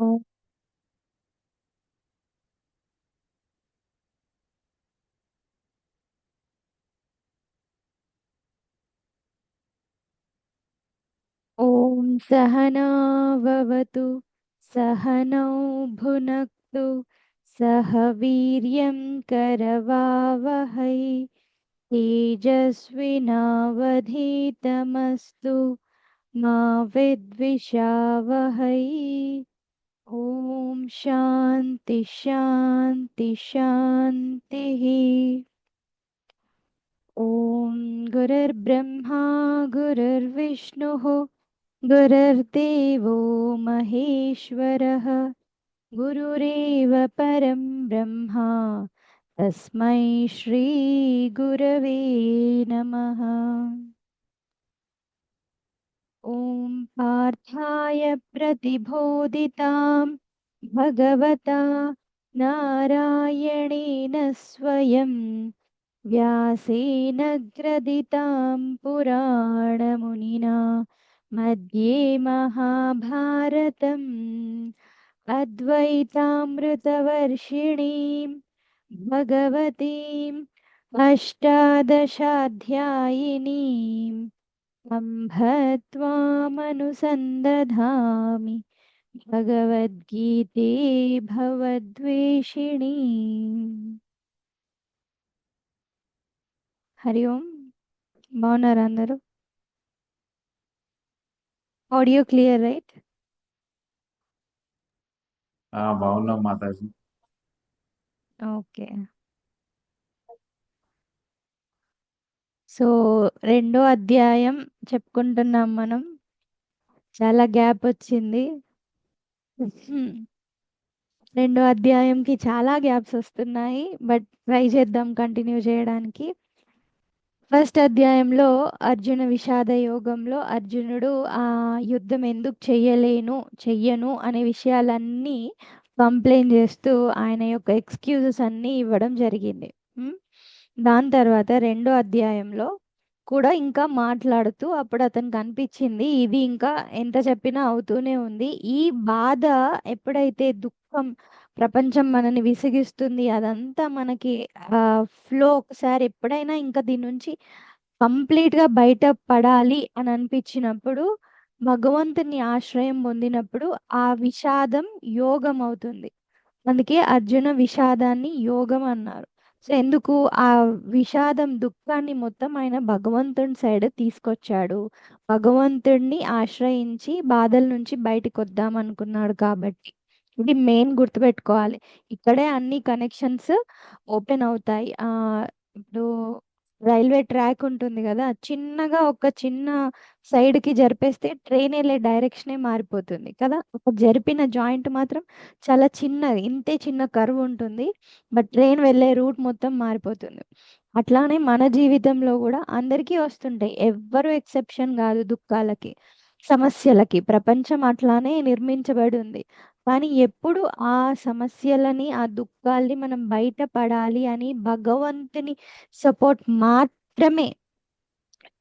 ఓం ఓం సహనావవతు సహనౌ భునక్తు సహ వీర్యం కరవావహై తేజస్వినావధీతమస్తు మా విద్విషావహై. ఓం శాంతి శాంతి శాంతి. ఓం గురుర్బ్రహ్మా గురుర్విష్ణుః గురుర్దేవో మహేశ్వరः గురురేవ పరం బ్రహ్మ తస్మై శ్రీ గురవే నమః. ఓం పార్థాయ ప్రతిబోధితాం భగవతా నారాయణేన స్వయం వ్యాసేన గ్రథితాం పురాణమునినా मध्ये महाभारतम् अद्वैतामृतवर्षिणीं भगवतीम् अष्टादशाध्यायिनीम् अम्भ त्वामनुसन्दधामि भगवद्गीते भवद्वेषिणी. हरि ओम. బాగున్నారా అందరూ? Audio clear right? బాగున్నాం మాతాజీ. ఓకే. సో రెండో అధ్యాయం చెప్పుకుంటున్నాం మనం. చాలా గ్యాప్ వచ్చింది. రెండో అధ్యాయంకి చాలా గ్యాప్స్ వస్తున్నాయి, బట్ ట్రై చేద్దాం కంటిన్యూ చేయడానికి. ఫస్ట్ అధ్యాయంలో అర్జున విషాద యోగంలో అర్జునుడు ఆ యుద్ధం ఎందుకు చెయ్యను అనే విషయాలన్నీ కంప్లైంట్ చేస్తూ ఆయన యొక్క ఎక్స్క్యూజెస్ అన్నీ ఇవ్వడం జరిగింది. దాని తర్వాత రెండో అధ్యాయంలో కూడా ఇంకా మాట్లాడుతూ అప్పుడు అతనికి అనిపించింది ఇది ఇంకా ఎంత చెప్పినా అవుతూనే ఉంది. ఈ బాధ ఎప్పుడైతే దుఃఖం ప్రపంచం మనని విసిగిస్తుంది, అదంతా మనకి ఫ్లో ఒకసారి ఎప్పుడైనా ఇంకా దీని నుంచి కంప్లీట్‌గా బయట పడాలి అని అనిపించినప్పుడు, భగవంతుని ఆశ్రయం పొందినప్పుడు ఆ విషాదం యోగం అవుతుంది. అందుకే అర్జున విషాదాన్ని యోగం అన్నారు. సో ఎందుకు ఆ విషాదం దుఃఖాన్ని మొత్తం ఆయన భగవంతుని సైడ్ తీసుకొచ్చాడు. భగవంతుడిని ఆశ్రయించి బాధల నుంచి బయటికొద్దాం అనుకున్నాడు కాబట్టి. ఇది మెయిన్ గుర్తుపెట్టుకోవాలి. ఇక్కడే అన్ని కనెక్షన్స్ ఓపెన్ అవుతాయి. ఇప్పుడు రైల్వే ట్రాక్ ఉంటుంది గదా! చిన్నగా ఒక చిన్న సైడ్‌కి జరిపేస్తే ట్రైన్ ఎళ్ళే డైరెక్షనే మారిపోతుంది కదా! ఒక జరిపిన జాయింట్ మాత్రం చాలా చిన్నది. ఇంతే చిన్న కర్వ్ ఉంటుంది. బట్ ట్రైన్ వెళ్ళే రూట్ మొత్తం మారిపోతుంది. అట్లానే మన జీవితంలో గూడా అందరికీ వస్తుంటాయి. ఎవ్వరు ఎక్సెప్షన్ గాదు దుఃఖాలకి, సమస్యలకి. ప్రపంచం అట్లానే నిర్మించబడి ఉంది. కానీ ఎప్పుడు ఆ సమస్యలని, ఆ దుఃఖాల్ని మనం బయట పడాలి అని భగవంతుని సపోర్ట్ మాత్రమే.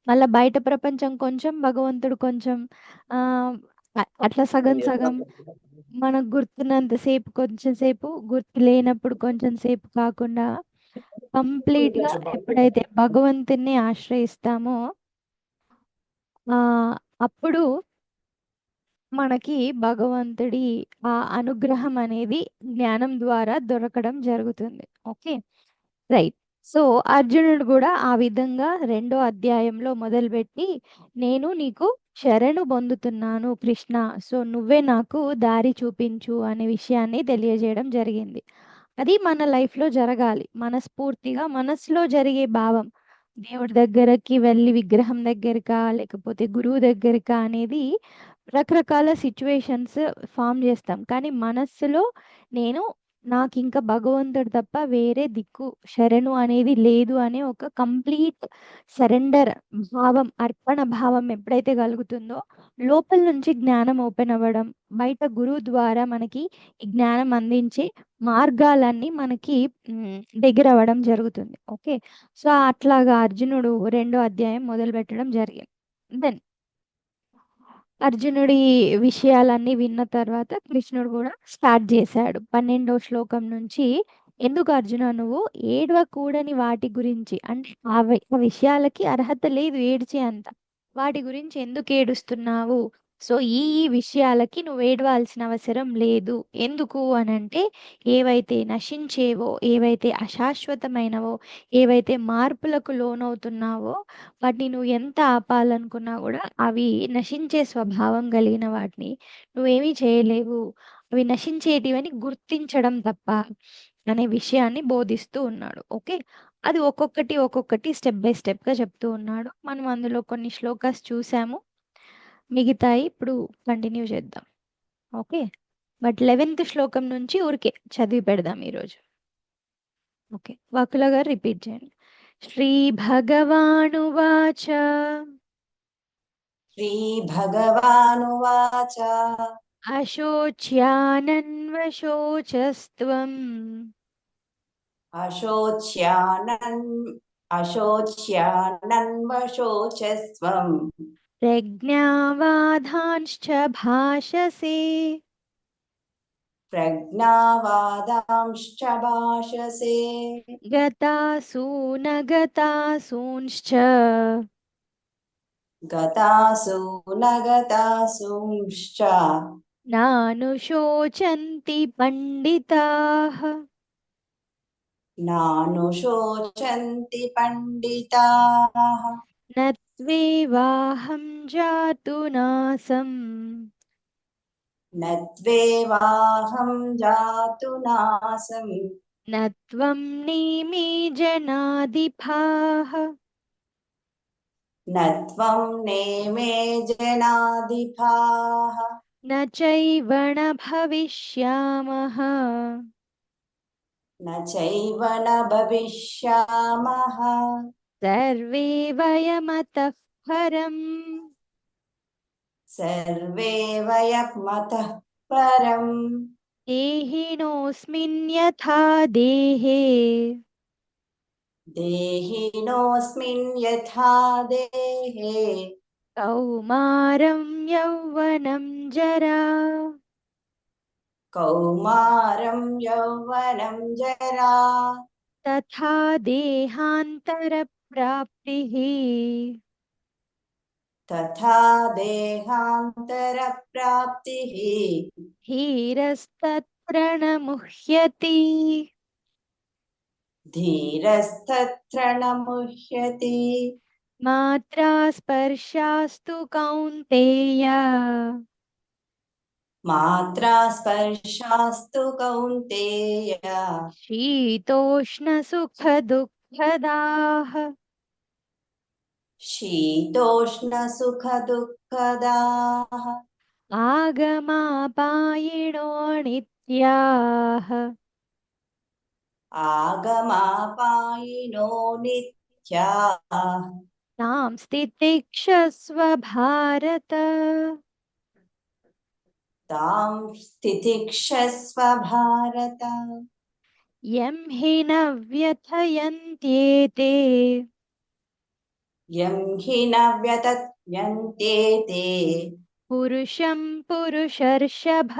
మళ్ళా బయట ప్రపంచం కొంచెం, భగవంతుడు కొంచెం. అట్లా సగం సగం. మనకు గుర్తున్నంత సేపు కొంచెం సేపు, గుర్తు లేనప్పుడు కొంచెం సేపు కాకుండా కంప్లీట్‌గా ఎప్పుడైతే భగవంతుడిని ఆశ్రయిస్తామో అప్పుడు మనకి భగవంతుడి ఆ అనుగ్రహం అనేది జ్ఞానం ద్వారా దొరకడం జరుగుతుంది. ఓకే. రైట్. సో అర్జునుడు కూడా ఆ విధంగా రెండో అధ్యాయంలో మొదలుపెట్టి నేను నీకు శరణు పొందుతున్నాను కృష్ణ. సో నువ్వే నాకు దారి చూపించు అనే విషయాన్ని తెలియజేయడం జరిగింది. అది మన లైఫ్‌లో జరగాలి. మనస్ఫూర్తిగా మనసులో జరిగే భావం. దేవుడి దగ్గరకి వెళ్ళి విగ్రహం దగ్గరకా, లేకపోతే గురువు దగ్గరకా అనేది రకరకాల సిట్యుయేషన్స్ ఫార్మ్ చేస్తాం. కానీ మనస్సులో నేను నాకింక భగవంతుడు తప్ప వేరే దిక్కు, శరణు అనేది లేదు అనే ఒక కంప్లీట్ సరెండర్ భావం, అర్పణ భావం ఎప్పుడైతే కలుగుతుందో లోపల నుంచి జ్ఞానం ఓపెన్ అవ్వడం, బయట గురువు ద్వారా మనకి ఈ జ్ఞానం అందించే మార్గాలన్నీ మనకి దగ్గరవ్వడం జరుగుతుంది. ఓకే. సో అట్లాగా అర్జునుడు రెండో అధ్యాయం మొదలుపెట్టడం జరిగింది. దెన్ అర్జునుడి విషయాలన్నీ విన్న తర్వాత కృష్ణుడు కూడా స్టార్ట్ చేశాడు 12వ శ్లోకం నుంచి. ఎందుకు అర్జున నువ్వు ఏడవకూడని వాటి గురించి, అంటే ఆ విషయాలకి అర్హత లేదు ఏడ్చే అంత, వాటి గురించి ఎందుకు ఏడుస్తున్నావు? సో ఈ విషయాలకి నువ్వు ఏడవాల్సిన అవసరం లేదు. ఎందుకు అనంటే ఏవైతే నశించేవో, ఏవైతే అశాశ్వతమైనవో, ఏవైతే మార్పులకు లోనవుతున్నావో, వాటిని నువ్వు ఎంత ఆపాలనుకున్నా కూడా అవి నశించే స్వభావం కలిగిన వాటిని నువ్వేమీ చేయలేవు. అవి నశించేటివని గుర్తించడం తప్ప అనే విషయాన్ని బోధిస్తూ ఉన్నాడు. ఓకే, అది ఒక్కొక్కటి ఒక్కొక్కటి స్టెప్ బై స్టెప్గా చెప్తూ ఉన్నాడు. మనం అందులో కొన్ని శ్లోకాస్ చూసాము, మిగతాయి ఇప్పుడు కంటిన్యూ చేద్దాం. ఓకే, బట్ 11th శ్లోకం నుంచి ఊరికే చదివి పెడదాం ఈరోజు. ఓకే, వకుల గారు రిపీట్ చేయండి. శ్రీ భగవానువాచ श्रीभगवानुवाच अशोच्यानन्वशोचस्त्वम् अशोच्यानन्वशोचस्त्वम् प्रज्ञावादांश्च भाषसे प्रज्ञावादांश्च भाषसे गतासु न गतासूंश्च गतासु न गतासूंश्च नानुशोचन्ति पण्डिताः नानुशोचन्ति पण्डिताः न त्वेवाहं जातु नासम् न त्वेवाहं जातु नासम् न त्वं नेमे जनाधिपाः न त्वं नेमे जनाधिपाः न चैव न भविष्यामः न चैव न भविष्यामः सर्वे वयमतः परम् सर्वे वयमतः परम् देहिनोऽस्मिन् यथा देहे देहिनोऽस्मिन् यथा देहे कौमारं यौवनं जरा कौमारं यौवनं जरा तथा देहान्तरप्राप्तिः तथा देहान्तरप्राप्तिः धीरस्तत्र न मुह्यति धीरस्तत्र न मुह्यति मात्रा स्पर्शास्तु कौन्तेय मात्रा स्पर्शास्तु कौन्तेय शीतोष्णसुखदुःखदाः शीतोष्णसुखदुःखदाः आगमापायिनो नित्याः आगमापायिनो नित्याः तां स्थितिक्षस्व भारत तां स्थितिक्षस्व भारत यं हि न व्यथयन्त्येते यं हि न व्यतत्यन्ते ते पुरुषं पुरुषर्षभ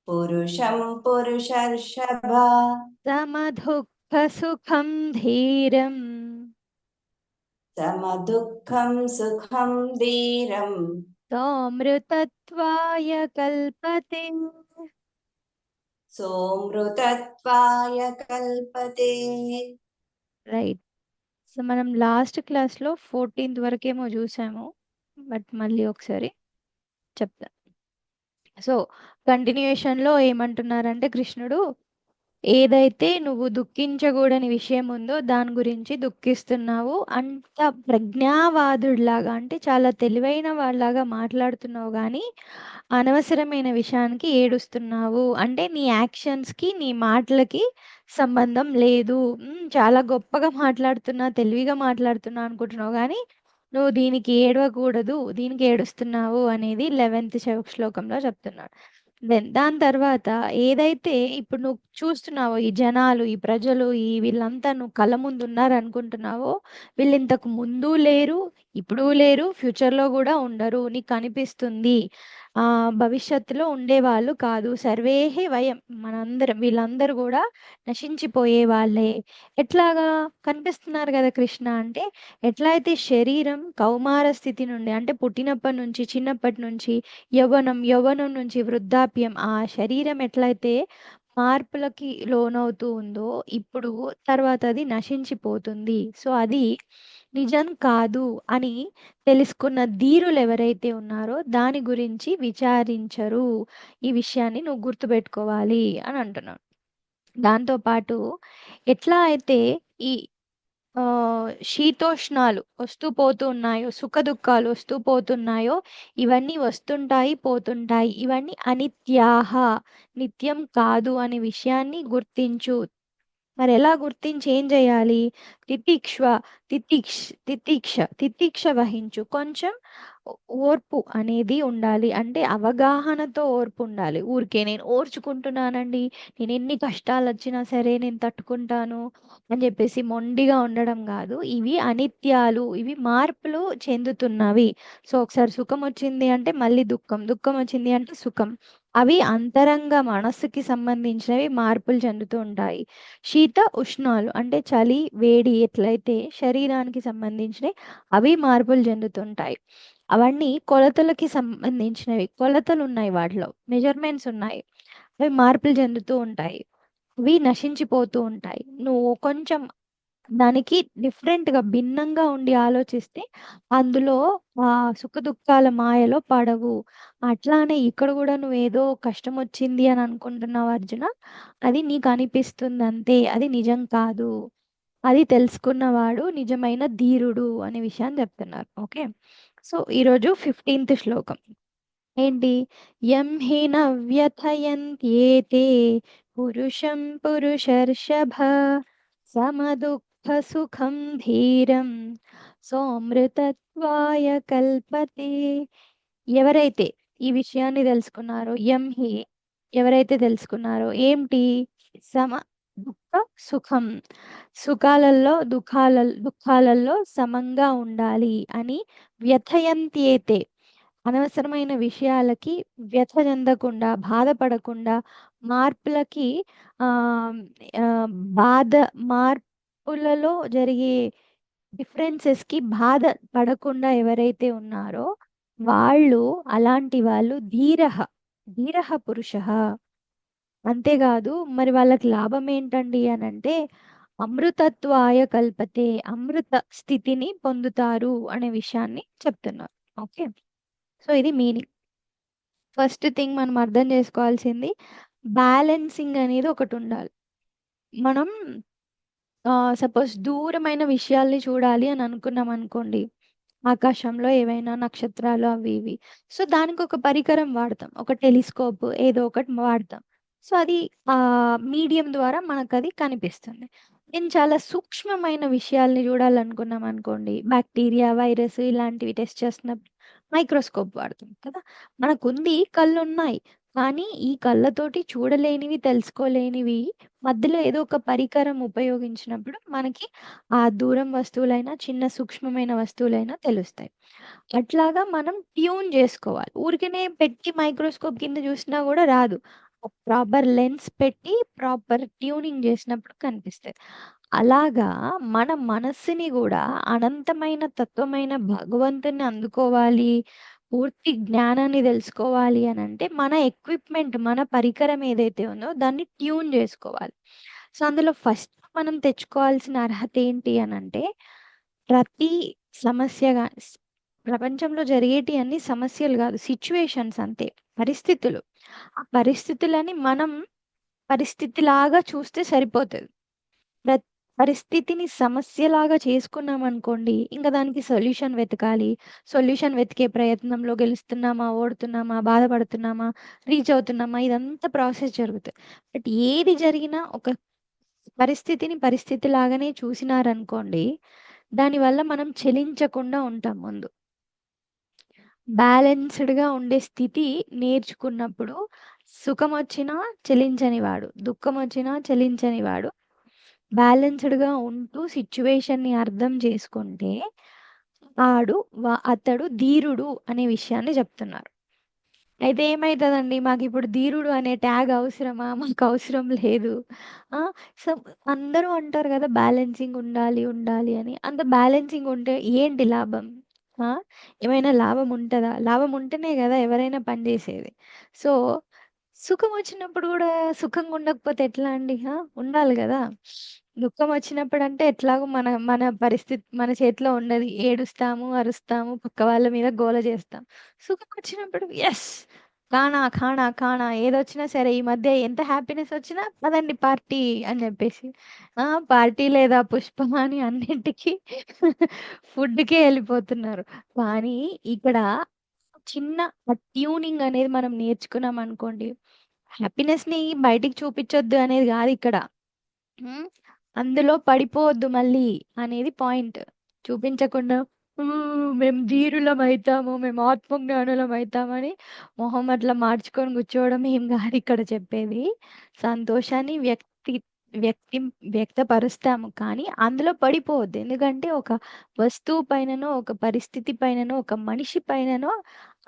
पुरुषं पुरुषर्षभ समदुःखसुखं धीरम् समदुःखं सुखं धीरम् सौमृतत्वाय कल्पते. सोमृतत्वाय कल्पते రైట్. సో మనం లాస్ట్ క్లాస్లో 14th వరకేమో చూసాము, బట్ మళ్ళీ ఒకసారి చెప్తా. సో కంటిన్యూషన్లో ఏమంటున్నారంటే కృష్ణుడు, ఏదైతే నువ్వు దుఃఖించకూడని విషయం ఉందో దాని గురించి దుఃఖిస్తున్నావు, అంత ప్రజ్ఞావాదుడిలాగా అంటే చాలా తెలివైన వాళ్ళలాగా మాట్లాడుతున్నావు, కానీ అనవసరమైన విషయానికి ఏడుస్తున్నావు. అంటే నీ యాక్షన్స్కి నీ మాటలకి సంబంధం లేదు. చాలా గొప్పగా మాట్లాడుతున్నా, తెలివిగా మాట్లాడుతున్నా అనుకుంటున్నావు, కానీ నువ్వు దీనికి ఏడవకూడదు, దీనికి ఏడుస్తున్నావు అనేది 11th శ్లోకంలో చెప్తున్నాడు. దెన్ దాని తర్వాత ఏదైతే ఇప్పుడు నువ్వు చూస్తున్నావో ఈ జనాలు, ఈ ప్రజలు, వీళ్ళంతా నువ్వు కళ్ళ ముందు ఉన్నారనుకుంటున్నావో, వీళ్ళు ఇంతకు ముందు లేరు, ఇప్పుడు లేరు, ఫ్యూచర్‌లో గూడా ఉండరు. నీకు కనిపిస్తుంది. భవిష్యత్తులో ఉండేవాళ్ళు కాదు. సర్వేహి వయం వీళ్ళందరూ గూడా నశించిపోయే వాళ్ళే. ఎట్లాగా? కనిపిస్తున్నారు గదా కృష్ణ అంటే, ఎట్లా అయితే శరీరం కౌమార స్థితి నుండి అంటే పుట్టినప్పటి నుంచి, చిన్నప్పటి నుంచి యవ్వనం నుంచి వృద్ధాప్యం ఆ శరీరం ఎట్లయితే మార్పులకి లోనవుతూ ఉందో ఇప్పుడు తర్వాత అది నశించిపోతుంది. సో అది నిజం కాదు అని తెలుసుకున్న ధీరులు ఎవరైతే ఉన్నారో దాని గురించి విచారించరు. ఈ విషయాన్ని నువ్వు గుర్తుపెట్టుకోవాలి అని అంటున్నాను. దాంతో పాటు ఎట్లా అయితే ఈ శీతోష్ణాలు వస్తూ పోతూ ఉన్నాయో, సుఖదుఖాలు వస్తూ పోతున్నాయో, ఇవన్నీ వస్తుంటాయి, పోతుంటాయి. ఇవన్నీ అనిత్యాహ, నిత్యం కాదు అనే విషయాన్ని గుర్తించు. మరెలా గుర్తించి ఏం జేయాలి? తితిక్ష తితిక్ష వహించు. కొంచెం ఓర్పు అనేది ఉండాలి. అంటే అవగాహనతో ఓర్పు ఉండాలి. ఊరికే నేను ఓర్చుకుంటున్నానండి, నేనెన్ని కష్టాలొచ్చినా సరే నేను తట్టుకుంటాను అని జెప్పేసి మొండిగా ఉండడం గాదు. ఇవి అనిత్యాలు. ఇవి మార్పులు చెందుతున్నవి. సో, ఒకసారి సుఖమొచ్చింది అంటే మళ్ళీ దుఃఖం, దుఃఖమొచ్చింది అంటే సుఖం. అవి అంతరంగ మనస్సుకి సంబంధించినవి మార్పులు చెందుతూ ఉంటాయి. శీత ఉష్ణాలు అంటే చలి, వేడి ఎట్లయితే శరీరానికి సంబంధించినవి అవి మార్పులు చెందుతుంటాయి. అవన్నీ కొలతలకి సంబంధించినవి. కొలతలున్నాయి వాటిలో. మెజర్‌మెంట్స్ ఉన్నాయి. అవి మార్పులు చెందుతూ ఉంటాయి. అవి నశించిపోతూ ఉంటాయి. నువ్వు కొంచెం దానికి డిఫరెంట్‌గా భిన్నంగా ఉండి ఆలోచిస్తే అందులో సుఖదుఖాల మాయలో పడవు. అట్లానే ఇక్కడ గూడా నువ్వేదో కష్టమొచ్చింది అని అనుకుంటున్నావు అర్జున. అది నీకనిపిస్తుందంతే. అది నిజం కాదు. అది తెలుసుకున్నవాడు నిజమైన ధీరుడు అనే విషయాన్ని చెప్తున్నారు. ఓకే. సో, ఈరోజు 15థ్ శ్లోకం. ఏంటి? యం హి న వ్యథయంత్యేతే పురుషం పురుషర్షభ సమదుఃఖసుఖం ధీరం సోమృతత్వాయ కల్పతే. ఎవరైతే ఈ విషయాన్ని తెలుసుకున్నారో, ఎవరైతే తెలుసుకున్నారో ఏంటి? సమ దుఃఖ సుఖం, దుఃఖాలలో సమంగా ఉండాలి అని వ్యథయంత్యేతే అనవసరమైన విషయాలకి వ్యథ చెందకుండా, బాధపడకుండా, మార్పులకి ఆహ్, ఆహ్, బాధ మార్పులలో జరిగే డిఫరెన్సెస్‌కి బాధ పడకుండా ఎవరైతే ఉన్నారో అలాంటి వాళ్ళు ధీరః పురుషః. అంతేగాదు మరి వాళ్ళకి లాభం ఏంటండి అనంటే, అమృతత్వాయ కల్పతే. అమృత స్థితిని పొందుతారు అనే విషయాన్ని చెప్తున్నారు. ఓకే. సో, ఇది మీనింగ్. ఫస్ట్ థింగ్ మనం అర్థం చేసుకోవాల్సింది బ్యాలెన్సింగ్ అనేది ఒకటుండాలి. మనం సపోజ్ దూరమైన విషయాల్ని చూడాలి అని అనుకున్నామనుకోండి. ఆకాశంలో ఏవైనా నక్షత్రాలు అవి ఇవి. సో, దానికొక పరికరం వాడతాం. ఒక టెలిస్కోప్ ఏదో ఒకటి వాడతాం. సో, అది మీడియం ద్వారా మనకది కనిపిస్తుంది. నేను చాలా సూక్ష్మమైన విషయాల్ని చూడాలనుకున్నామనుకోండి. బాక్టీరియా, వైరస్ ఇలాంటివి టెస్ట్ చేస్తున్నప్పుడు మైక్రోస్కోప్ వాడతాం కదా! మనకుంది కళ్ళున్నాయి. కానీ ఈ కళ్ళతోటి చూడలేనివి, తెలుసుకోలేనివి మధ్యలో ఏదో ఒక పరికరం ఉపయోగించినప్పుడు మనకి ఆ దూరం వస్తువులైనా, చిన్న సూక్ష్మమైన వస్తువులైనా తెలుస్తాయి. అట్లాగా మనం ట్యూన్ జేసుకోవాలి. ఊరికనే పెట్టి మైక్రోస్కోప్ కింద జూసినా గూడా రాదు. ప్రాపర్ లెన్స్ పెట్టి, ప్రాపర్ ట్యూనింగ్ జేసినప్పుడు కనిపిస్తది. అలాగా మన మనస్సుని గూడా అనంతమైన తత్వమైన భగవంతుడిని అందుకోవాలి, పూర్తి జ్ఞానాన్ని దెలుసుకోవాలి అనంటే, మన ఎక్విప్‌మెంట్, మన పరికరం ఏదైతే ఉందో దాన్ని ట్యూన్ జేసుకోవాలి. సో, అందులో ఫస్ట్ మనం తెచ్చుకోవాల్సిన అర్హత ఏంటి అనంటే, ప్రతి సమస్య ప్రపంచంలో జరిగేటియన్నీ సమస్యలు గాదు. సిట్యుయేషన్స్ అంతే. పరిస్థితులు. ఆ పరిస్థితులని మనం పరిస్థితిలాగా చూస్తే సరిపోతది. ప్రత్ పరిస్థితిని సమస్యలాగా చేసుకున్నామనుకోండి, ఇంక దానికి సొల్యూషన్ వెతకాలి. సొల్యూషన్ వెతికే ప్రయత్నంలో గెలుస్తున్నామా, ఓడుతున్నామా, బాధపడుతున్నామా, రీచ్ అవుతున్నామా ఇదంతా ప్రాసెస్ జరుగుతది. బట్ ఏది జరిగినా ఒక పరిస్థితిలాగానే చూసినారనుకోండి, దానివల్ల మనం చలించకుండా ఉంటాం ముందు. బ్యాలెన్స్‌డ్‌గా ఉండే స్థితి నేర్చుకున్నప్పుడు సుఖం వచ్చినా చెలించని వాడు, దుఃఖం వచ్చినా చెలించని వాడు బ్యాలెన్స్డ్గా ఉంటూ సిచ్యువేషన్ని అర్థం చేసుకుంటే అతడు ధీరుడు అనే విషయాన్ని చెప్తున్నారు. అయితే ఏమైతుందండి, మాకు ఇప్పుడు ధీరుడు అనే ట్యాగ్ అవసరమా? మాకు అవసరం లేదు. సో అందరూ అంటారు కదా బ్యాలెన్సింగ్ ఉండాలి ఉండాలి అని. అంత బ్యాలెన్సింగ్ ఉంటే ఏంటి లాభం? ఆ, ఏమైనా లాభం ఉంటుందా? లాభం ఉంటేనే కదా ఎవరైనా పని చేసేది. సో సుఖం వచ్చినప్పుడు కూడా సుఖంగా ఉండకపోతే ఎట్లా అండి? ఉండాలి కదా. దుఃఖం వచ్చినప్పుడు అంటే ఎట్లాగో మన మన పరిస్థితి మన చేతిలో ఉండదు. ఏడుస్తాము, అరుస్తాము, పక్క వాళ్ళ మీద గోల చేస్తాం. సుఖం వచ్చినప్పుడు ఎస్, ఖానా ఖానా ఖానా ఏదొచ్చినా సరే. ఈ మధ్య ఎంత హ్యాపీనెస్ వచ్చినా పదండి పార్టీ అని చెప్పేసి పార్టీ లేదా పుష్పం అని అన్నింటికి ఫుడ్కే వెళ్ళిపోతున్నారు. కానీ ఇక్కడ చిన్న ట్యూనింగ్ అనేది మనం నేర్చుకున్నాం అనుకోండి, హ్యాపీనెస్ ని బయటికి చూపించొద్దు అనేది కాదు ఇక్కడ. అందులో పడిపోవద్దు మళ్ళీ అనేది పాయింట్. చూపించకుండా మేము ధీరులం అవుతాము, మేము ఆత్మజ్ఞానులం అవుతామని మొహం అట్లా మార్చుకొని కూర్చోవడం ఏం కాదు ఇక్కడ చెప్పేది. సంతోషాన్ని వ్యక్తి వ్యక్తపరుస్తాము, కానీ అందులో పడిపోవద్దు. ఎందుకంటే ఒక వస్తువు పైననో, ఒక పరిస్థితి పైననో, ఒక మనిషి పైననో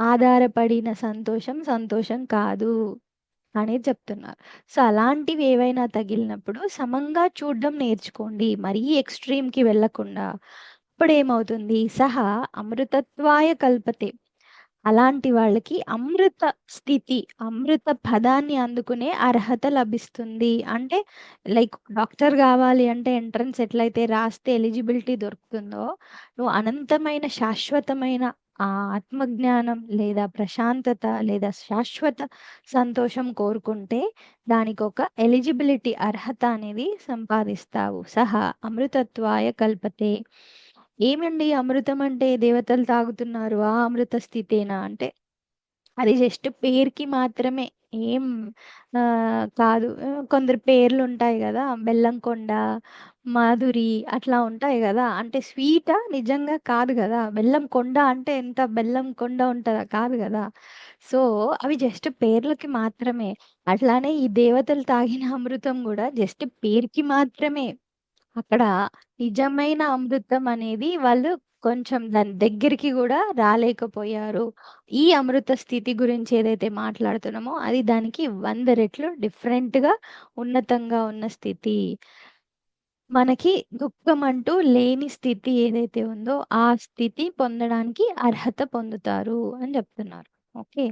ఆధారపడిన సంతోషం కాదు అనేది చెప్తున్నారు. సో అలాంటివి ఏవైనా తగిలినప్పుడు సమంగా చూడడం నేర్చుకోండి, మరీ ఎక్స్ట్రీమ్కి వెళ్ళకుండా. అప్పుడు ఏమవుతుంది, సహా అమృతత్వాయ కల్పతే, అలాంటి వాళ్ళకి అమృత స్థితి, అమృత పదాన్ని అందుకునే అర్హత లభిస్తుంది. అంటే లైక్ డాక్టర్ కావాలి అంటే ఎంట్రన్స్ ఎట్లయితే రాస్తే ఎలిజిబిలిటీ దొరుకుతుందో, నువ్వు అనంతమైన శాశ్వతమైన ఆత్మజ్ఞానం లేదా ప్రశాంతత లేదా శాశ్వత సంతోషం కోరుకుంటే దానికి ఒక ఎలిజిబిలిటీ అర్హత అనేది సంపాదిస్తావు. సహా అమృతత్వాయ కల్పతే. ఏమండి అమృతం అంటే దేవతలు తాగుతున్నారు ఆ అమృత స్థితేనా అంటే అది జస్ట్ పేరుకి మాత్రమే. ఏం కాదు. కొందరు పేర్లు ఉంటాయి కదా, బెల్లం కొండ, మాధురి అట్లా ఉంటాయి కదా. అంటే స్వీటా? నిజంగా కాదు కదా. బెల్లం కొండ అంటే ఎంత బెల్లం కొండ ఉంటుందా? కాదు కదా. సో అవి జస్ట్ పేర్లకి మాత్రమే. అట్లానే ఈ దేవతలు తాగిన అమృతం కూడా జస్ట్ పేరుకి మాత్రమే. అక్కడ నిజమైన అమృతం అనేది వాళ్ళు కొంచెం దాని దగ్గరికి కూడా రాలేకపోయారు. ఈ అమృత స్థితి గురించి ఏదైతే మాట్లాడుతున్నామో అది దానికి 100 రెట్లు డిఫరెంట్గా ఉన్నతంగా ఉన్న స్థితి. మనకి దుఃఖం అంటూ లేని స్థితి ఏదైతే ఉందో ఆ స్థితి పొందడానికి అర్హత పొందుతారు అని చెప్తున్నారు. ఓకే,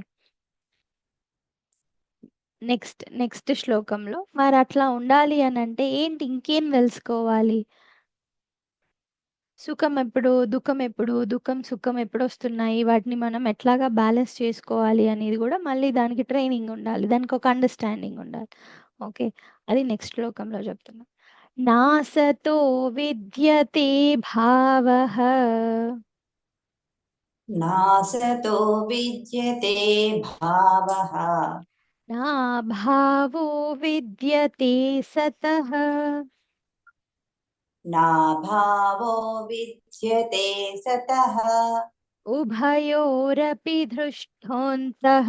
నెక్స్ట్ శ్లోకంలో మరి అట్లా ఉండాలి అని అంటే ఏంటి, ఇంకేం తెలుసుకోవాలి? సుఖం ఎప్పుడు, దుఃఖం ఎప్పుడు, సుఖం ఎప్పుడు వస్తున్నాయి, వాటిని మనం ఎట్లాగా బ్యాలెన్స్ చేసుకోవాలి అనేది కూడా మళ్ళీ దానికి ట్రైనింగ్ ఉండాలి, దానికి ఒక అండర్స్టాండింగ్ ఉండాలి. ఓకే, అది నెక్స్ట్ శ్లోకంలో చెప్తున్నా. నాసతో విద్యతే భావః, నాసతో విద్యతే భావః, నా భావో విద్యతే సతః, నా భావో విద్యతే సతః, ఉభయోరపి దృష్టోऽन्तః,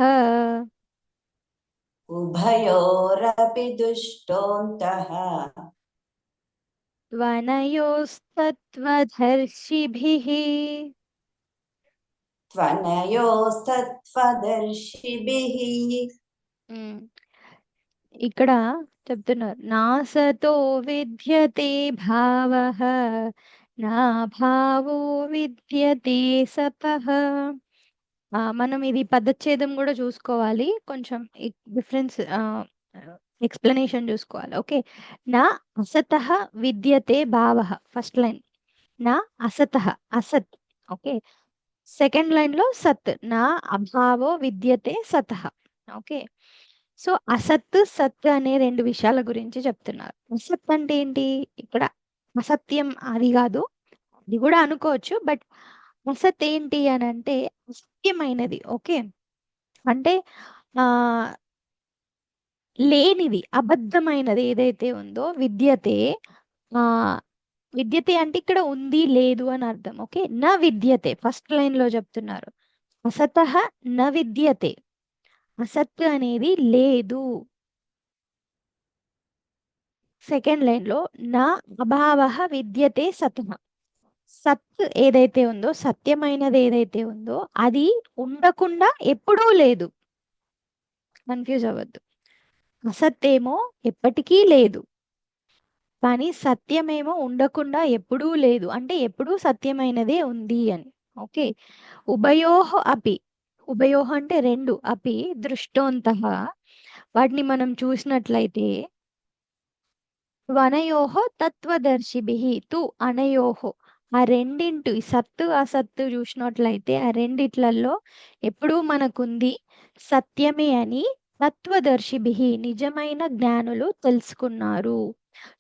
ఉభయోరపి దుష్టోऽन्तః, త్వనయోస్తత్వదర్శిభిః. త్వనయోస్తత్వదర్శిభిః. ఉమ్, ఇక్కడ చెప్తున్నారు నాసతో విద్యతే భావః, నా భావో విద్యతే సతః. మనం ఇది పదచ్ఛేదం కూడా చూసుకోవాలి, కొంచెం డిఫరెన్స్ ఎక్స్ప్లెనేషన్ చూసుకోవాలి. ఓకే, నా అసతః విద్యతే భావః ఫస్ట్ లైన్, నా అసతః అసత్. ఓకే, సెకండ్ లైన్ లో సత్, నా అభావో విద్యతే సతః. ఓకే, సో అసత్ సత్ అనే రెండు విషయాల గురించి చెప్తున్నారు. అసత్ అంటే ఏంటి? ఇక్కడ అసత్యం అది కాదు, అది కూడా అనుకోవచ్చు, బట్ అసత్ ఏంటి అని అంటే అసత్యమైనది. ఓకే, అంటే ఆ లేనిది, అబద్ధమైనది ఏదైతే ఉందో విద్యతే. ఆ విద్యతే అంటే ఇక్కడ ఉంది లేదు అని అర్థం. ఓకే, నా విద్యతే ఫస్ట్ లైన్ లో చెప్తున్నారు, అసతః న విద్యతే. అసత్ అనేది లేదు. సెకండ్ లైన్లో నా అభావ విద్యతే సతః. సత్ ఏదైతే ఉందో, సత్యమైనది ఏదైతే ఉందో అది ఉండకుండా ఎప్పుడూ లేదు. కన్ఫ్యూజ్ అవ్వద్దు. అసత్ ఏమో ఎప్పటికీ లేదు, కానీ సత్యమేమో ఉండకుండా ఎప్పుడూ లేదు, అంటే ఎప్పుడూ సత్యమైనదే ఉంది అని. ఓకే. ఉభయోః అపి, ఉభయోః అంటే రెండు, అపి దృష్టోంతః వాటిని మనం చూసినట్లయితే వనయోః తత్వదర్శిభిః తు అనయోః, ఆ రెండింటి సత్తు అసత్తు చూసినట్లయితే ఆ రెండిట్లలో ఎప్పుడూ మనకుంది సత్యమే అని తత్వదర్శిభిః నిజమైన జ్ఞానులు తెలుసుకున్నారు.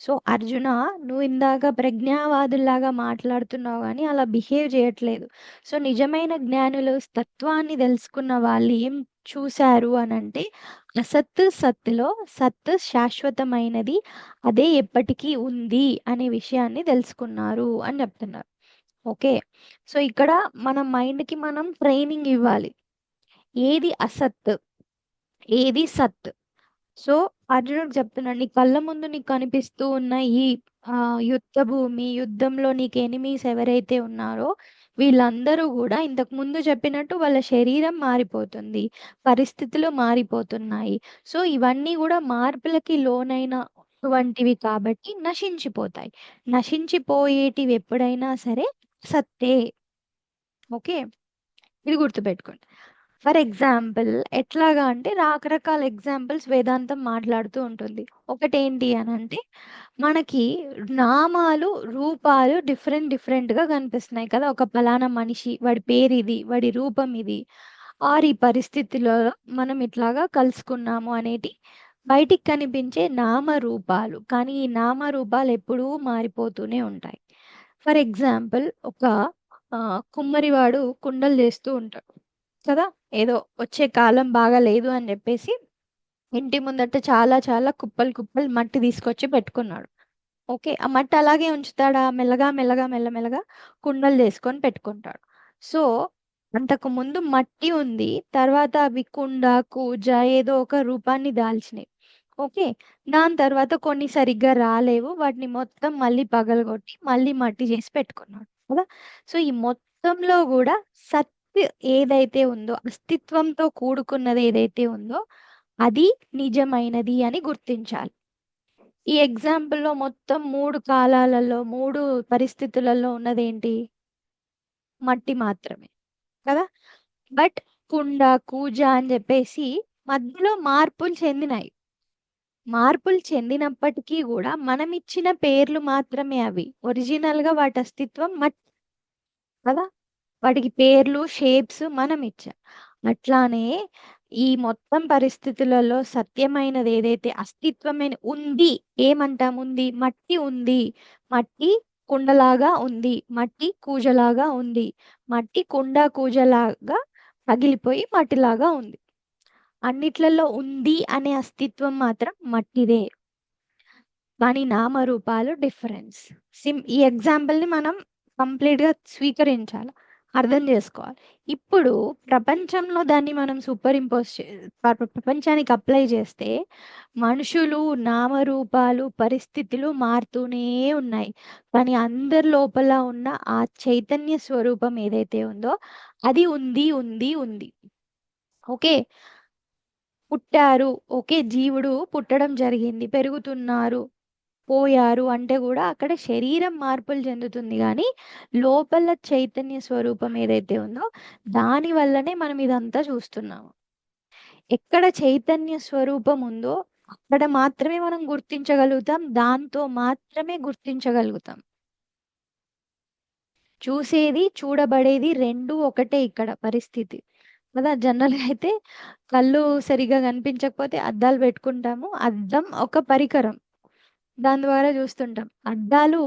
సో అర్జున, నువ్వు ఇందాక ప్రజ్ఞావాదుల్లాగా మాట్లాడుతున్నావు కానీ అలా బిహేవ్ చేయట్లేదు. సో నిజమైన జ్ఞానులు తత్వాన్ని తెలుసుకున్న వాళ్ళు ఏం చూశారు అని అంటే, అసత్తు సత్తులో సత్తు శాశ్వతమైనది, అదే ఎప్పటికీ ఉంది అనే విషయాన్ని తెలుసుకున్నారు అని చెప్తున్నారు. ఓకే. సో ఇక్కడ మన మైండ్కి మనం ట్రైనింగ్ ఇవ్వాలి. ఏది అసత్, ఏది సత్. సో అర్జునుడికి చెప్తున్నాడు, నీ కళ్ళ ముందు నీకు కనిపిస్తూ ఉన్న ఈ యుద్ధ భూమి, యుద్ధంలో నీకు ఎనిమీస్ ఎవరైతే ఉన్నారో వీళ్ళందరూ కూడా ఇంతకు ముందు చెప్పినట్టు వాళ్ళ శరీరం మారిపోతుంది, పరిస్థితులు మారిపోతున్నాయి. సో ఇవన్నీ కూడా మార్పులకి లోనైనటువంటివి కాబట్టి నశించిపోతాయి. నశించిపోయేటివి ఎప్పుడైనా సరే సత్తే. ఓకే, ఇది గుర్తుపెట్టుకోండి. ఫర్ ఎగ్జాంపుల్ ఎట్లాగా అంటే రకరకాల ఎగ్జాంపుల్స్ వేదాంతం మాట్లాడుతూ ఉంటుంది. ఒకటేంటి అని అంటే, మనకి నామాలు రూపాలు డిఫరెంట్గా కనిపిస్తున్నాయి కదా. ఒక పలానా మనిషి, వాడి పేరు ఇది, వాడి రూపం ఇది, ఆర్ ఈ పరిస్థితిలో మనం ఇట్లాగా కలుసుకున్నాము అనేటి బయటికి కనిపించే నామరూపాలు. కానీ ఈ నామరూపాలు ఎప్పుడూ మారిపోతూనే ఉంటాయి. ఫర్ ఎగ్జాంపుల్ ఒక కుమ్మరివాడు కుండలు చేస్తూ ఉంటాడు కదా. ఏదో వచ్చే కాలం బాగా లేదు అని చెప్పేసి ఇంటి ముందట చాలా చాలా కుప్పలు కుప్పలు మట్టి తీసుకొచ్చి పెట్టుకున్నాడు. ఓకే, ఆ మట్టి అలాగే ఉంచుతాడా? మెల్లగా కుండలు చేసుకొని పెట్టుకుంటాడు. సో అంతకు ముందు మట్టి ఉంది, తర్వాత అవి కుండ కూజ ఏదో ఒక రూపాన్ని దాల్చినాయి. ఓకే, దాని తర్వాత కొన్ని సరిగ్గా రాలేవు, వాటిని మొత్తం మళ్ళీ పగలగొట్టి మళ్ళీ మట్టి చేసి పెట్టుకున్నాడు కదా. సో ఈ మొత్తంలో కూడా సత్ ఏదైతే ఉందో, అస్తిత్వంతో కూడుకున్నది ఏదైతే ఉందో అది నిజమైనది అని గుర్తించాలి. ఈ ఎగ్జాంపుల్లో మొత్తం 3 కాలాలలో 3 పరిస్థితులలో ఉన్నదేంటి? మట్టి మాత్రమే కదా. బట్ కుండ కూజ అని చెప్పేసి మధ్యలో మార్పులు చెందినాయి. మార్పులు చెందినప్పటికీ కూడా మనం ఇచ్చిన పేర్లు మాత్రమే అవి. ఒరిజినల్గా వాటి అస్తిత్వం మట్టి కదా. వాటికి పేర్లు షేప్స్ మనం ఇచ్చాం. అట్లానే ఈ మొత్తం పరిస్థితులలో సత్యమైనది ఏదైతే అస్తిత్వమైన ఉంది, ఏమంటాం? ఉంది, మట్టి ఉంది, మట్టి కుండలాగా ఉంది, మట్టి కూజలాగా ఉంది, మట్టి కుండ కూజలాగా పగిలిపోయి మట్టిలాగా ఉంది. అన్నిట్లలో ఉంది అనే అస్తిత్వం మాత్రం మట్టిదే, కానీ నామరూపాలు డిఫరెన్స్. ఈ ఎగ్జాంపుల్ని మనం కంప్లీట్గా స్వీకరించాలి, అర్థం చేసుకోవాలి. ఇప్పుడు ప్రపంచంలో దాన్ని మనం సూపర్ ఇంపోజ్ ప్రపంచానికి అప్లై చేస్తే మనుషులు, నామరూపాలు, పరిస్థితులు మారుతూనే ఉన్నాయి, కానీ అందరి లోపల ఉన్న ఆ చైతన్య స్వరూపం ఏదైతే ఉందో అది ఉంది ఉంది ఉంది. ఓకే, పుట్టారు, ఓకే, జీవుడు పుట్టడం జరిగింది, పెరుగుతున్నారు, పోయారు అంటే కూడా అక్కడ శరీరం మార్పులు చెందుతుంది, కానీ లోపల చైతన్య స్వరూపం ఏదైతే ఉందో దాని వల్లనే మనం ఇదంతా చూస్తున్నాము. ఎక్కడ చైతన్య స్వరూపం ఉందో అక్కడ మాత్రమే మనం గుర్తించగలుగుతాం, దాంతో మాత్రమే గుర్తించగలుగుతాం. చూసేది చూడబడేది రెండు ఒకటే ఇక్కడ పరిస్థితి కదా. జనరల్గా అయితే కళ్ళు సరిగా కనిపించకపోతే అద్దాలు పెట్టుకుంటాము. అద్దం ఒక పరికరం, దాని ద్వారా చూస్తుంటాం. అద్దాలు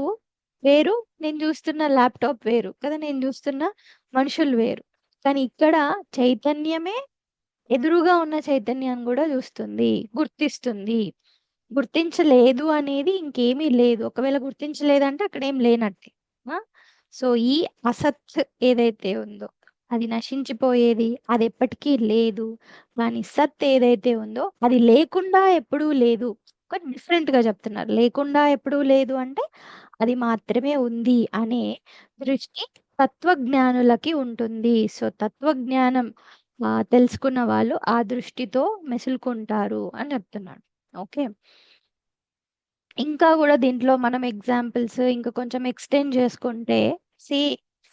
వేరు, నేను చూస్తున్న ల్యాప్టాప్ వేరు కదా, నేను చూస్తున్న మనుషులు వేరు. కానీ ఇక్కడ చైతన్యమే ఎదురుగా ఉన్న చైతన్యాన్ని కూడా చూస్తుంది, గుర్తిస్తుంది. గుర్తించలేదు అనేది ఇంకేమీ లేదు. ఒకవేళ గుర్తించలేదంటే అక్కడ ఏం లేనట్టే. సో ఈ అసత్ ఏదైతే ఉందో, అది నశించిపోయేది, అది ఎప్పటికీ లేదు. కానీ సత్ ఏదైతే ఉందో అది లేకుండా ఎప్పుడూ లేదు. కొంచెం డిఫరెంట్గా చెప్తున్నారు. లేకుండా ఎప్పుడూ లేదు అంటే అది మాత్రమే ఉంది అనే దృష్టి తత్వజ్ఞానులకి ఉంటుంది. సో తత్వజ్ఞానం తెలుసుకున్న వాళ్ళు ఆ దృష్టితో మెసులుకుంటారు అని చెప్తున్నాడు. ఓకే, ఇంకా కూడా దీంట్లో మనం ఎగ్జాంపుల్స్ ఇంకా కొంచెం ఎక్స్టెండ్ చేసుకుంటే సి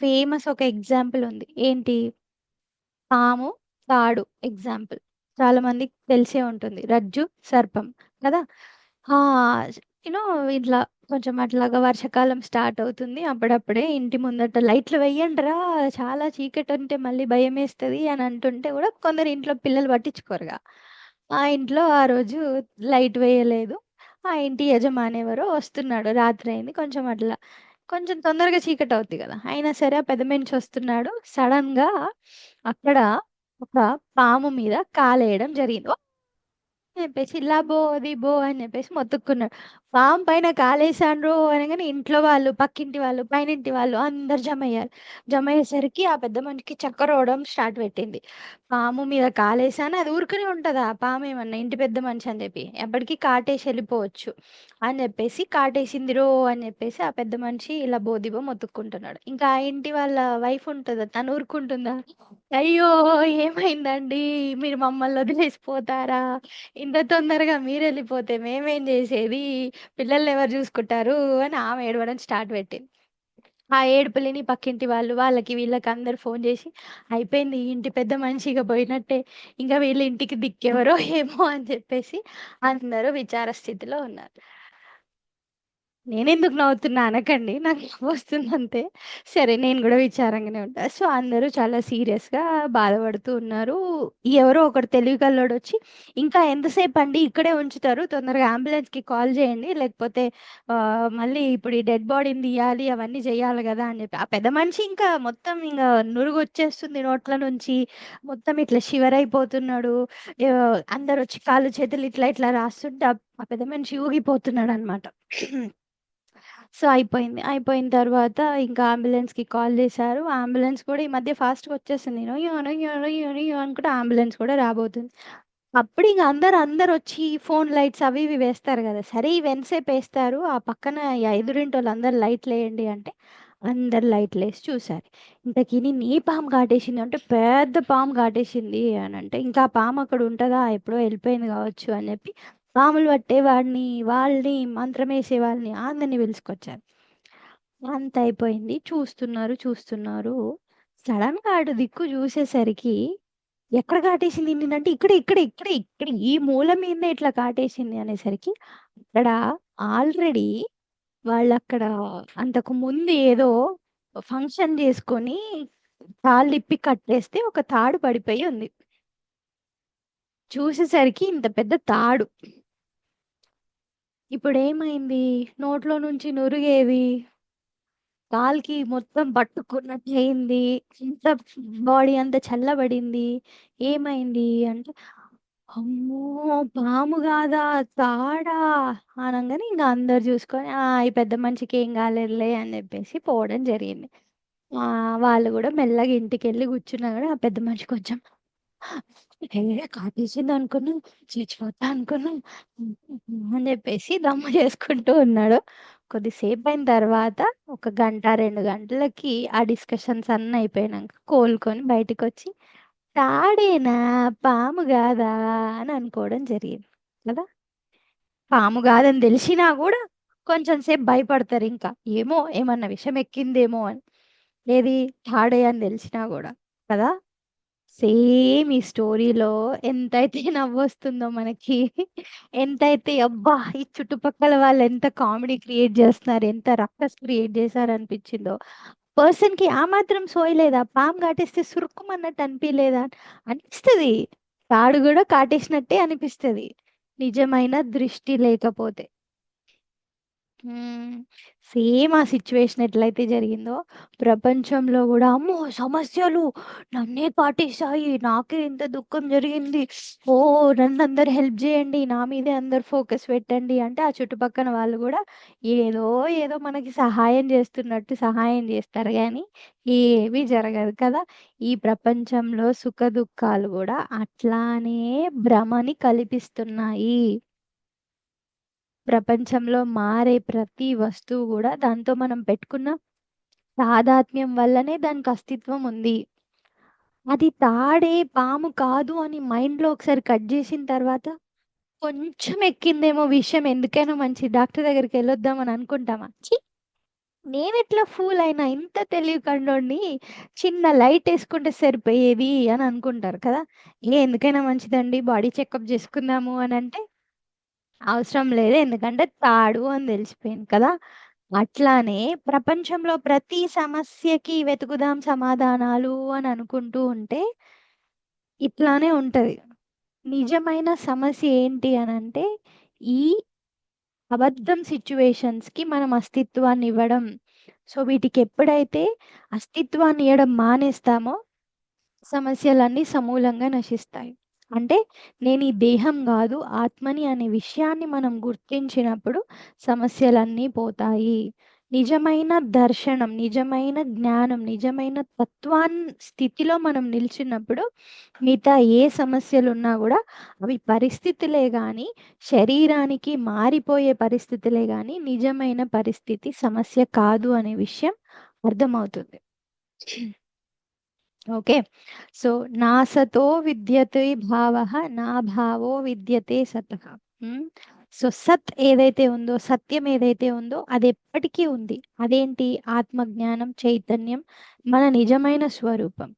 ఫేమస్ ఒక ఎగ్జాంపుల్ ఉంది. ఏంటి? పాము తాడు ఎగ్జాంపుల్ చాలా మందికి తెలిసే ఉంటుంది. రజ్జు సర్పం కదా. ఆ యూనో ఇట్లా కొంచెం అట్లాగా వర్షాకాలం స్టార్ట్ అవుతుంది. అప్పుడప్పుడే ఇంటి ముందట లైట్లు వెయ్యండిరా, చాలా చీకటి ఉంటే మళ్ళీ భయం వేస్తుంది అని అంటుంటే కూడా కొందరు ఇంట్లో పిల్లలు పట్టించుకోరుగా. ఆ ఇంట్లో ఆ రోజు లైట్ వేయలేదు. ఆ ఇంటి యజమాని ఎవరో వస్తున్నాడు. రాత్రి అయింది కొంచెం అట్లా కొంచెం తొందరగా చీకటి అవుద్ది కదా. అయినా సరే ఆ పెద్ద మనిషి వస్తున్నాడు. సడన్ గా అక్కడ ఒక పాము మీద కాలేయడం జరిగింది. అని చెప్పేసి ఇలా బో అది బో అని చెప్పేసి మొత్తుకున్నాడు. పాము పైన కాలేసాండ్రు అనగానే ఇంట్లో వాళ్ళు, పక్కింటి వాళ్ళు, పైనింటి వాళ్ళు అందరు జమ అయ్యారు. జమ అయ్యేసరికి ఆ పెద్ద మనిషికి చక్కరవడం స్టార్ట్ పెట్టింది. పాము మీద కాలేసాను, అది ఊరుకునే ఉంటదా? పాము ఏమన్నా ఇంటి పెద్ద మనిషి అని చెప్పి ఎప్పటికీ కాటేసి వెళ్ళిపోవచ్చు అని చెప్పేసి కాటేసిందిరో అని చెప్పేసి ఆ పెద్ద మనిషి ఇలా బోదిబో మొత్తుకుంటున్నాడు. ఇంకా ఆ ఇంటి వాళ్ళ వైఫ్ ఉంటుందా, తను ఊరుకుంటుందా? అయ్యో ఏమైందండి, మీరు మమ్మల్ని వదిలేసిపోతారా, ఇంత తొందరగా మీరెళ్ళిపోతే మేమేం జేసేది? పిల్లల్నెవరు జూసుకుంటారు? అని ఆమె ఏడవడం స్టార్ట్ పెట్టింది. ఆ ఏడుపులిని పక్కింటి వాళ్ళు, వాళ్ళకి వీళ్ళకి అందరూ ఫోను జేసి, అయిపోయింది ఈ ఇంటి పెద్ద మనిషి ఇగ బోయినట్టే. ఇంక వీళ్ళ ఇంటికి దిక్కెవరో ఏమో అని చెప్పేసి అందరూ విచార స్థితిలో ఉన్నారు. నేనెందుకు నవ్వుతున్నా అనకండి. నాకు నవ్వొస్తుందంతే. సరే నేను గూడా విచారంగానే ఉంటా. సో, అందరూ చాలా సీరియస్‌గా బాధపడుతూ ఉన్నారు. ఎవరో ఒకడు తెలివి కల్లోడొచ్చి, "ఇంకా ఎంతసేపండి ఇక్కడే ఉంచుతారు? తొందరగా అంబులెన్స్‌కి కాల్ జేయండి. లేకపోతే మళ్ళీ ఇప్పుడు ఈ డెడ్ బాడీని తీయాలి, అవన్నీ జేయాలి గదా!" అని జెప్పి. ఆ పెద్ద మనిషి ఇంకా మొత్తం నురుగొచ్చేస్తుంది నోట్ల నుంచి. మొత్తం ఇట్లా షివర్ అయిపోతున్నాడు. అందరొచ్చి కాళ్ళు, చేతులు ఇట్లా ఇట్లా రాస్తుంటే ఆ పెద్ద మనిషి ఊగిపోతున్నాడనమాట. సో, అయిపోయింది. అయిపోయిన తర్వాత ఇంకా అంబులెన్స్‌కి కాల్ జేశారు. అంబులెన్స్ కూడా ఈ మధ్య ఫాస్ట్‌గా వచ్చేస్తుంది. నొయ్యో, నొయ్యో, నొయ్యో, నొయ్యో అనుకుంట అంబులెన్స్ కూడా రాబోతుంది. అప్పుడు అందరొచ్చి ఫోన్ లైట్స్ అవి ఇవి వేస్తారు గదా! సరే ఇవి ఎంతసేపేస్తారు? ఆ పక్కన ఈ ఎదురింటోళ్ళందరూ లైట్‌లేయండి అంటే, అందరు లైట్‌లేసి చూసారు. ఇంతకి నిన్ను ఏ పాము కాటేసింది అంటే, పెద్ద పాము కాటేసింది అనంటే, ఇంకా ఆ పాము అక్కడ ఉంటదా? ఎప్పుడో ఎళ్ళిపోయింది గావచ్చు అని జెప్పి పాములు పట్టేవాడిని, వాళ్ళని, మంత్రమేసే వాళ్ళని అందరిని పిలుచుకొచ్చారు. అంత అయిపోయింది. చూస్తున్నారు. సడెన్‌గా అటు దిక్కు చూసేసరికి ఎక్కడ కాటేసింది నిన్నంటే ఇక్కడ ఈ మూల మీదనే ఇట్లా కాటేసింది అనేసరికి అక్కడ ఆల్రెడీ వాళ్ళక్కడ అంతకు ముందు ఏదో ఫంక్షన్ చేసుకొని తాళ్ళిప్పి కట్టేస్తే ఒక తాడు పడిపోయి ఉంది. చూసేసరికి ఇంత పెద్ద తాడు. ఇప్పుడేమైంది? నోట్లో నుంచి నురుగేవి కాలికి మొత్తం పట్టుకున్నట్టయింది. అంతా బాడీ అంతా చల్లబడింది. ఏమైంది అంటే, అమ్మో! పాము గాదా తాడా అనంగానే ఇంక అందరూ జూసుకొని ఈ పెద్ద మనిషికేం గాలేదులే అని జెప్పేసి పోవడం జరిగింది. వాళ్ళు గూడా మెల్లగా ఇంటికెళ్ళి కూర్చున్నా గూడా ఆ పెద్ద మనిషి కొంచెం కాటేసిందనుకున్నాం, చచ్చిపోతా అనుకున్నాం అని జెప్పేసి దమ్ము చేసుకుంటూ ఉన్నాడు. కొద్దిసేపయిన తర్వాత ఒక గంట, 2 గంటలకి ఆ డిస్కషన్స్ అన్నీ అయిపోయినంక కోలుకొని బయటికొచ్చి తాడేనా, పాము గాదా అని అనుకోవడం జరిగింది కదా! పాము గాదని దెలిషినా గూడా కొంచెం సేపు భయపడతారింక. ఏమన్నా విషం ఎక్కిందేమో అని. ఏది తాడే అని దెలిషినా గూడా కదా! సేమ్ ఈ స్టోరీలో ఎంతైతే నవ్వొస్తుందో మనకి, ఎంతైతే అబ్బా! ఈ చుట్టుపక్కల వాళ్ళెంత కామెడీ క్రియేట్ జేస్తున్నారు, ఎంత రక్కస్ క్రియేట్ జేశారనిపిచ్చిందో, పర్సన్‌కి ఆ మాత్రం సోయలేదా? పాము కాటేస్తే సురుక్కుమన్నట్టు అనిపియలేదా? అనిపిస్తది. తాడు గూడా కాటేసినట్టే అనిపిస్తది. నిజమైన దృష్టి లేకపోతే. సేమ్ ఆ సిచ్యువేషన్ ఎట్లయితే జరిగిందో ప్రపంచంలో కూడా అమ్మో సమస్యలు నన్నే కాటేశాయి, నాకే ఇంత దుఃఖం జరిగింది, ఓ నన్ను అందరు హెల్ప్ చేయండి, నా మీదే అందరు ఫోకస్ పెట్టండి అంటే ఆ చుట్టుపక్కల వాళ్ళు కూడా ఏదో ఏదో మనకి సహాయం చేస్తున్నట్టు సహాయం చేస్తారు కానీ ఏమీ జరగదు కదా. ఈ ప్రపంచంలో సుఖ దుఃఖాలు కూడా అట్లానే భ్రమని కల్పిస్తున్నాయి. ప్రపంచంలో మారే ప్రతి వస్తువు కూడా దాంతో మనం పెట్టుకున్న తాదాత్మ్యం వల్లనే దానికి అస్తిత్వం ఉంది. అది తాడే పాము కాదు అని మైండ్లో ఒకసారి కట్ చేసిన తర్వాత కొంచెం ఎక్కిందేమో విషయం, ఎందుకైనా మంచి డాక్టర్ దగ్గరికి వెళ్ళొద్దామని అనుకుంటామా? ఛీ, నేనెట్లా ఫూల్ అయినా, ఇంత తెలివి కండోడిని చిన్న లైట్ వేసుకుంటే సరిపోయేది అని అనుకుంటారు కదా. ఎందుకైనా మంచిదండి బాడీ చెకప్ చేసుకుందాము అని అంటే అవసరం లేదు, ఎందుకంటే తాడు అని తెలిసిపోయింది కదా. అట్లానే ప్రపంచంలో ప్రతి సమస్యకి వెతుకుదాం సమాధానాలు అని అనుకుంటూ ఉంటే ఇట్లానే ఉంటది. నిజమైన సమస్య ఏంటి అనంటే ఈ అబద్ధం సిచ్యువేషన్స్కి మనం అస్తిత్వాన్ని ఇవ్వడం. సో వీటికి ఎప్పుడైతే అస్తిత్వాన్ని ఇవ్వడం మానేస్తామో సమస్యలన్నీ సమూలంగా నశిస్తాయి. అంటే నేను ఈ దేహం కాదు ఆత్మని అనే విషయాన్ని మనం గుర్తించినప్పుడు సమస్యలన్నీ పోతాయి. నిజమైన దర్శనం, నిజమైన జ్ఞానం, నిజమైన స్థితిలో మనం నిలిచినప్పుడు మిగతా ఏ సమస్యలు ఉన్నా కూడా అవి పరిస్థితులే కానీ శరీరానికి మారిపోయే పరిస్థితులే కానీ నిజమైన పరిస్థితి సమస్య కాదు అనే విషయం అర్థమవుతుంది. ఓకే. సో నా సతో విద్యతే భావః నా భావో విద్యతే సతః. సో సత్ ఏదైతే ఉందో, సత్యం ఏదైతే ఉందో అది ఎప్పటికీ ఉంది. అదేంటి? ఆత్మజ్ఞానం, చైతన్యం, మన నిజమైన స్వరూపం.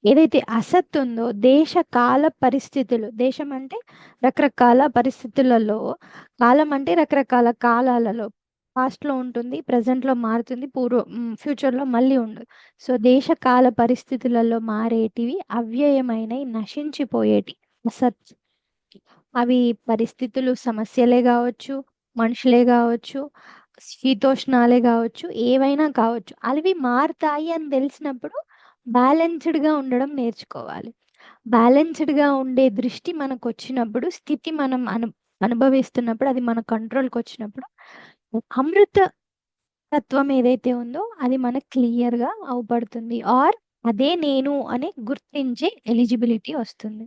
ఏదైతే అసత్ ఉందో దేశ కాల పరిస్థితులు, దేశం అంటే రకరకాల పరిస్థితులలో, కాలం అంటే రకరకాల కాలాలలో, పాస్ట్లో ఉంటుంది, ప్రజెంట్లో మారుతుంది, ఫ్యూచర్లో మళ్ళీ ఉండదు. సో దేశ కాల పరిస్థితులలో మారేటివి అవ్యయమైనవి, నశించిపోయేటి అసత్. అవి పరిస్థితులు సమస్యలే కావచ్చు, మనుషులే కావచ్చు, శీతోష్ణాలే కావచ్చు, ఏవైనా కావచ్చు. అవి మారుతాయి అని తెలిసినప్పుడు బ్యాలెన్స్డ్గా ఉండడం నేర్చుకోవాలి. బ్యాలెన్స్డ్గా ఉండే దృష్టి మనకు వచ్చినప్పుడు, స్థితి మనం అనుభవిస్తున్నప్పుడు, అది మన కంట్రోల్కి వచ్చినప్పుడు అమృత తత్వం ఏదైతే ఉందో అది మనకు క్లియర్గా అవుపడుతుంది. ఆర్ అదే నేను అని గుర్తించే ఎలిజిబిలిటీ వస్తుంది.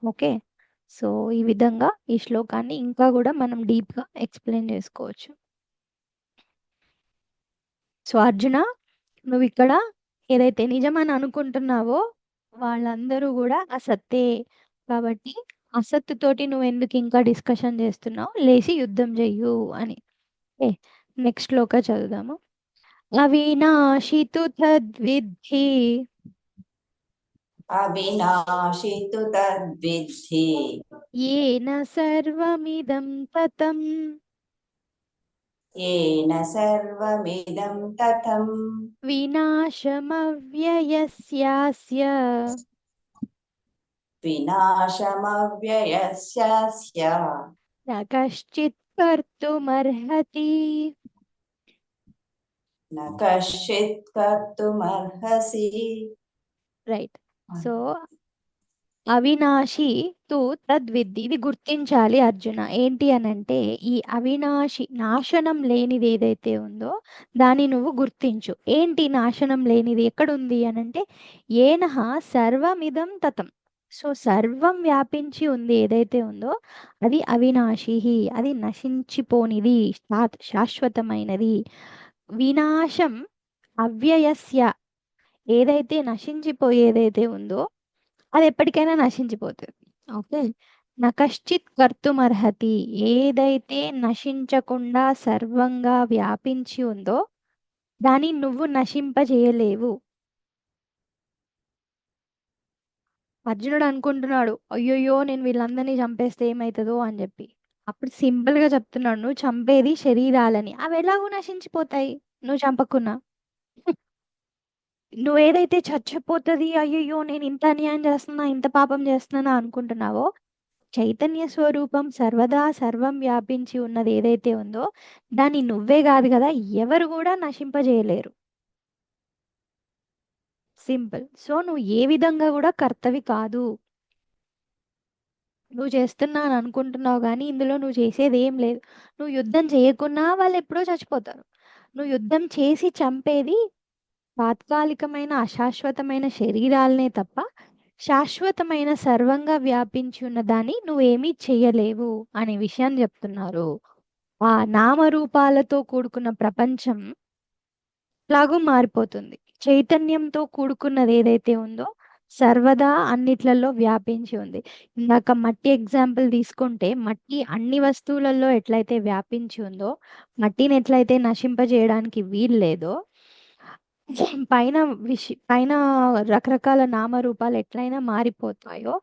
ఓకే. సో ఈ విధంగా ఈ శ్లోకాన్ని ఇంకా కూడా మనం డీప్గా ఎక్స్ప్లెయిన్ చేసుకోవచ్చు. సో అర్జున, నువ్వు ఇక్కడ ఏదైతే నిజమని అనుకుంటున్నావో వాళ్ళందరూ కూడా అసత్తే. కాబట్టి అసత్తు తోటి నువ్వు ఎందుకు ఇంకా డిస్కషన్ చేస్తున్నావు, లేచి యుద్ధం చెయ్యు అని. నెక్స్ట్ శ్లోక చదువుదాము. అవినాశితు తద్విద్ధి అవినాశి తు తద్విద్ధి येन सर्वमिदं ततं येन सर्वमिदं ततं विनाशमव्ययस्यास्य विनाशमव्ययस्यास्य न कश्चित् कर्तुमर्हति. न कश्चित् कर्तुमर्हसि. రైట్. సో అవినాశి తు తద్విద్ధి, ఇది గుర్తించాలి అర్జున. ఏంటి అనంటే ఈ అవినాశి, నాశనం లేనిది ఏదైతే ఉందో దాన్ని నువ్వు గుర్తించు. ఏంటి నాశనం లేనిది ఎక్కడుంది అనంటే ఏనహ సర్వమిదం తతం. సో సర్వం వ్యాపించి ఉంది ఏదైతే ఉందో అది అవినాశి, అది నశించిపోనిది, శాశ్వతమైనది. వినాశం అవ్యయస్య, ఏదైతే నశించిపోయేదైతే ఉందో అది ఎప్పటికైనా నశించిపోతుంది. ఓకే. నకశ్చిత్ కర్తుమర్హతి, ఏదైతే నశించకుండా సర్వంగా వ్యాపించి ఉందో దాన్ని నువ్వు నశింపజేయలేవు. అర్జునుడు అనుకుంటున్నాడు అయ్యోయ్యో నేను వీళ్ళందరినీ చంపేస్తే ఏమవుతుందో అని చెప్పి. అప్పుడు సింపుల్గా చెప్తున్నాడు, నువ్వు చంపేది శరీరాలని, అవి ఎలాగో నశించిపోతాయి నువ్వు చంపకున్నా. నువ్వేదైతే చచ్చిపోతుంది అయ్యయ్యో నేను ఇంత అన్యాయం చేస్తున్నా, ఇంత పాపం చేస్తున్నా అనుకుంటున్నావో చైతన్య స్వరూపం సర్వదా సర్వం వ్యాపించి ఉన్నది ఏదైతే ఉందో దాన్ని నువ్వే కాదు కదా ఎవరు కూడా నశింపజేయలేరు. సింపుల్. సో నువ్వు ఏ విధంగా కూడా కర్తవి కాదు. నువ్వు చేస్తున్నాను అనుకుంటున్నావు కానీ ఇందులో నువ్వు చేసేది ఏం లేదు. నువ్వు యుద్ధం చేయకున్నా వాళ్ళు ఎప్పుడో చచ్చిపోతారు. నువ్వు యుద్ధం చేసి చంపేది తాత్కాలికమైన అశాశ్వతమైన శరీరాలనే తప్ప శాశ్వతమైన సర్వంగా వ్యాపించి ఉన్న దాన్ని నువ్వేమీ చెయ్యలేవు అనే విషయాన్ని చెప్తున్నారు. ఆ నామరూపాలతో కూడుకున్న ప్రపంచం లాగా మారిపోతుంది. చైతన్యంతో కూడుకున్నది ఏదైతే ఉందో సర్వదా అన్నిట్లలో వ్యాపించి ఉంది. ఇందాక మట్టి ఎగ్జాంపుల్ తీసుకుంటే మట్టి అన్ని వస్తువులలో ఎట్లయితే వ్యాపించి ఉందో మట్టిని ఎట్లయితే నశింపజేయడానికి వీలు లేదో పైన రకరకాల నామరూపాలు ఎట్లయినా మారిపోతాయో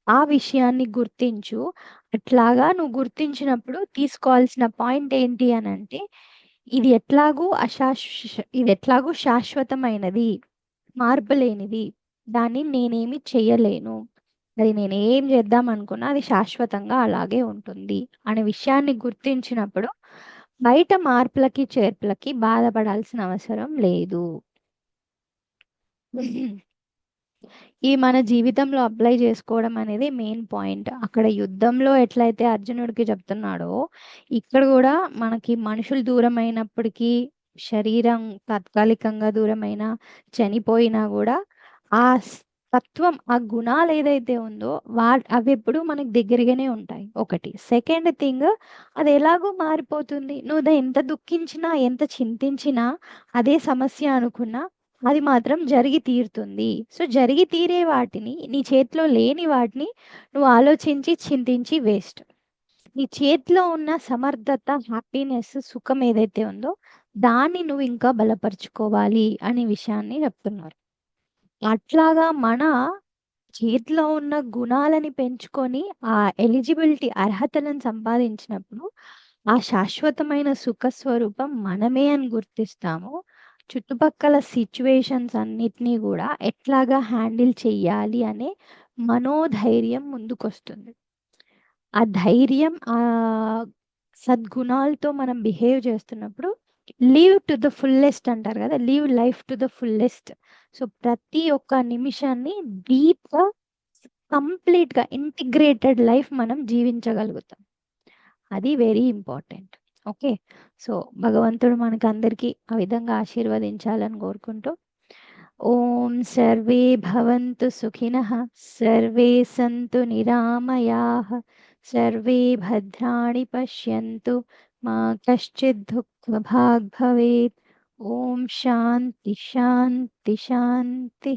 ఆ విషయాన్ని గుర్తించు. అట్లాగా నువ్వు గుర్తించినప్పుడు తీసుకోవాల్సిన పాయింట్ ఏంటి అని అంటే ఇది ఎట్లాగూ శాశ్వతమైనది, మార్పు లేనిది, దాన్ని నేనేమి చెయ్యలేను, అది నేనేం చేద్దాం అనుకున్నా అది శాశ్వతంగా అలాగే ఉంటుంది అనే విషయాన్ని గుర్తించినప్పుడు బయట మార్పులకి చేర్పులకి బాధపడాల్సిన అవసరం లేదు. ఈ మన జీవితంలో అప్లై చేసుకోవడం అనేది మెయిన్ పాయింట్. అక్కడ యుద్ధంలో ఎట్లయితే అర్జునుడికి చెప్తున్నాడో ఇక్కడ కూడా మనకి మనుషులు దూరం అయినప్పటికీ శరీరం తాత్కాలికంగా దూరమైన చనిపోయినా కూడా ఆ తత్వం ఆ గుణాలు ఏదైతే ఉందో అవి ఎప్పుడు మనకి దగ్గరగానే ఉంటాయి. ఒకటి. సెకండ్ థింగ్ అది ఎలాగో మారిపోతుంది. నువ్వు ఎంత దుఃఖించినా ఎంత చింతించినా అదే సమస్య అనుకున్నా అది మాత్రం జరిగి తీరుతుంది. సో జరిగి తీరే వాటిని నీ చేతిలో లేని వాటిని నువ్వు ఆలోచించి చింతించి వేస్ట్. నీ చేతిలో ఉన్న సమర్థత హ్యాపీనెస్ సుఖం ఏదైతే ఉందో దాన్ని నువ్వు ఇంకా బలపరుచుకోవాలి అనే విషయాన్ని చెప్తున్నారు. అట్లాగా మన చేతిలో ఉన్న గుణాలని పెంచుకొని ఆ ఎలిజిబిలిటీ అర్హతలను సంపాదించినప్పుడు ఆ శాశ్వతమైన సుఖ స్వరూపం మనమే అని గుర్తిస్తాము. చుట్టుపక్కల సిచ్యువేషన్స్ అన్నిటినీ కూడా ఎట్లాగా హ్యాండిల్ చెయ్యాలి అనే మనోధైర్యం ముందుకొస్తుంది. ఆ ధైర్యం ఆ సద్గుణాలతో మనం బిహేవ్ చేస్తున్నప్పుడు లీవ్ టు ద ఫుల్లెస్ట్ అంటారు కదా, leave life to the fullest. So ప్రతి ఒక్క నిమిషాన్ని డీప్గా కంప్లీట్గా ఇంటిగ్రేటెడ్ లైఫ్ మనం జీవించగలుగుతాం. అది వెరీ ఇంపార్టెంట్. ఓకే. సో భగవంతుడు మనకు అందరికీ ఆ విధంగా ఆశీర్వదించాలని కోరుకుంటూ ఓం సర్వే భవంతు సుఖినః సర్వే సంతు నిరామయాః సర్వే భద్రాణి పశ్యంతు మా కశ్చిత్ దుఃఖభాగ్ భవేత్. ఓం శాంతి శాంతి శాంతి.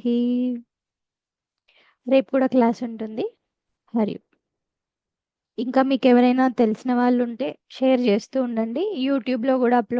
రేపు కూడా క్లాస్ ఉంటుంది. హరి. ఇంకా మీకు ఎవరైనా తెలిసిన వాళ్ళు ఉంటే షేర్ చేస్తూ ఉండండి. యూట్యూబ్లో కూడా అప్లోడ్